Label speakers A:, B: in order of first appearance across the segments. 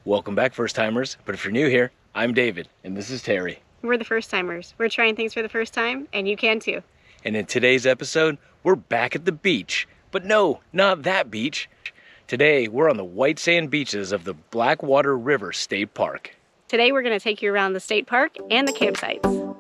A: Welcome back, first timers. But if you're new here, I'm David and this is Terry.
B: We're the first timers. We're trying things for the first time, and you can too.
A: And in today's episode, we're back at the beach. But no, not that beach. Today, we're on the white sand beaches of the Blackwater River State Park.
B: Today we're going to take you around the state park and the campsites.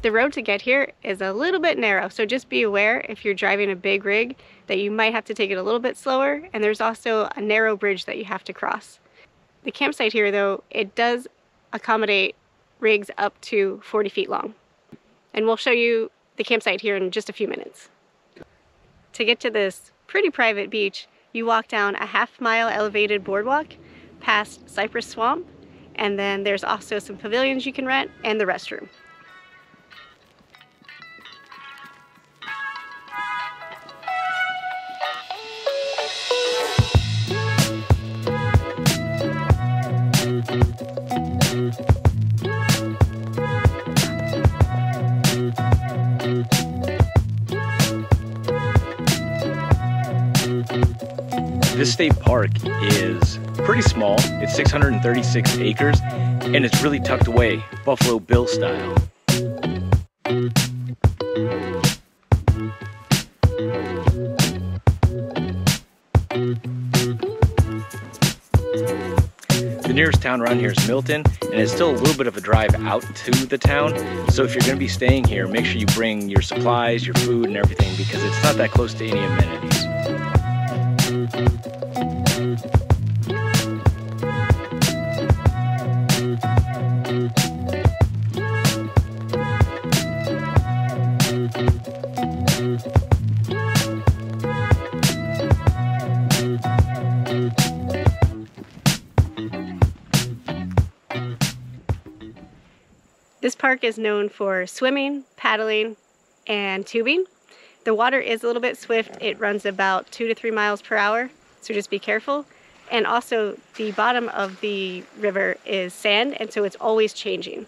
B: The road to get here is a little bit narrow, so just be aware if you're driving a big rig that you might have to take it a little bit slower, and there's also a narrow bridge that you have to cross. The campsite here, though, it does accommodate rigs up to 40 feet long. And we'll show you the campsite here in just a few minutes. To get to this pretty private beach, you walk down a half-mile elevated boardwalk past Cypress Swamp, and then there's also some pavilions you can rent and the restroom.
A: This state park is pretty small. It's 636 acres and it's really tucked away, Buffalo Bill style. The nearest town around here is Milton, and it's still a little bit of a drive out to the town. So if you're going to be staying here, make sure you bring your supplies, your food, and everything, because it's not that close to any amenities.
B: This park is known for swimming, paddling, and tubing. The water is a little bit swift. It runs about 2 to 3 miles per hour, so just be careful. And also, the bottom of the river is sand, and so it's always changing.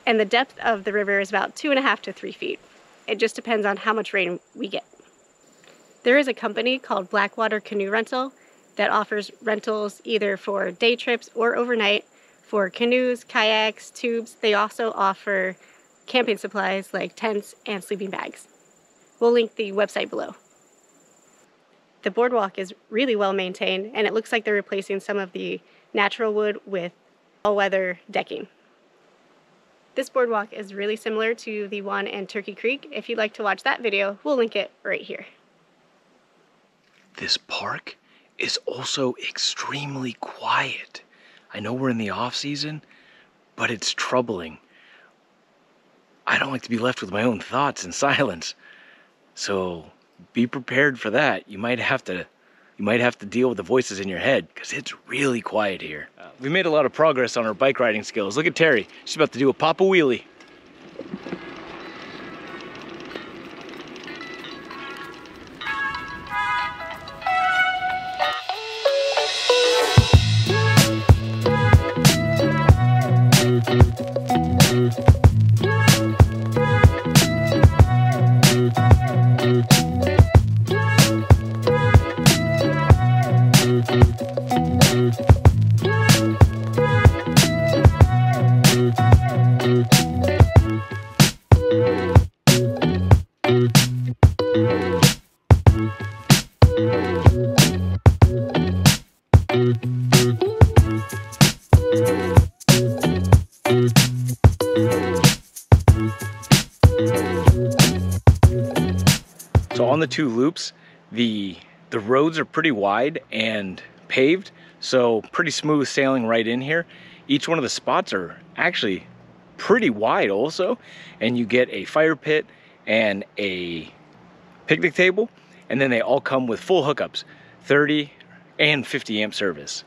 B: And the depth of the river is about 2.5 to 3 feet. It just depends on how much rain we get. There is a company called Blackwater Canoe Rental that offers rentals either for day trips or overnight for canoes, kayaks, tubes. They also offer camping supplies like tents and sleeping bags. We'll link the website below. The boardwalk is really well maintained, and it looks like they're replacing some of the natural wood with all-weather decking. This boardwalk is really similar to the one in Turkey Creek. If you'd like to watch that video, we'll link it right here.
A: This park is also extremely quiet. I know we're in the off season, but it's troubling. I don't like to be left with my own thoughts in silence. So be prepared for that. You might have to deal with the voices in your head because it's really quiet here. We made a lot of progress on our bike riding skills. Look at Terry. She's about to do a papa wheelie. So on the two loops, the roads are pretty wide and paved, so pretty smooth sailing right in here. Each one of the spots are actually pretty wide also, and you get a fire pit and a picnic table, and then they all come with full hookups, 30 and 50 amp service.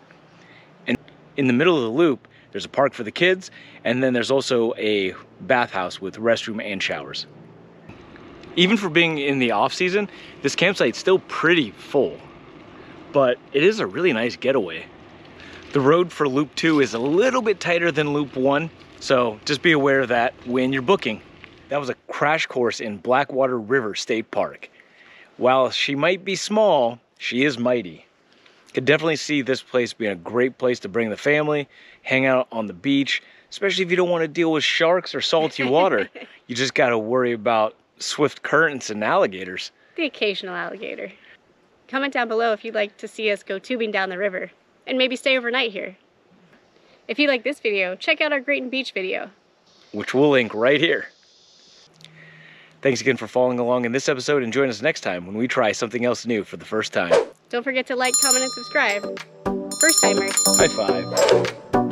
A: And in the middle of the loop, there's a park for the kids, and then there's also a bathhouse with restroom and showers. Even for being in the off season, this campsite's still pretty full, but it is a really nice getaway. The road for Loop 2 is a little bit tighter than Loop 1, so just be aware of that when you're booking. That was a crash course in Blackwater River State Park. While she might be small, she is mighty. Could definitely see this place being a great place to bring the family, hang out on the beach, especially if you don't want to deal with sharks or salty water. You just got to worry about swift currents and alligators.
B: The occasional alligator. Comment down below if you'd like to see us go tubing down the river and maybe stay overnight here. If you like this video, check out our Grayton Beach video,
A: which we'll link right here. Thanks again for following along in this episode, and join us next time when we try something else new for the first time.
B: Don't forget to like, comment, and subscribe. First timers.
A: High five.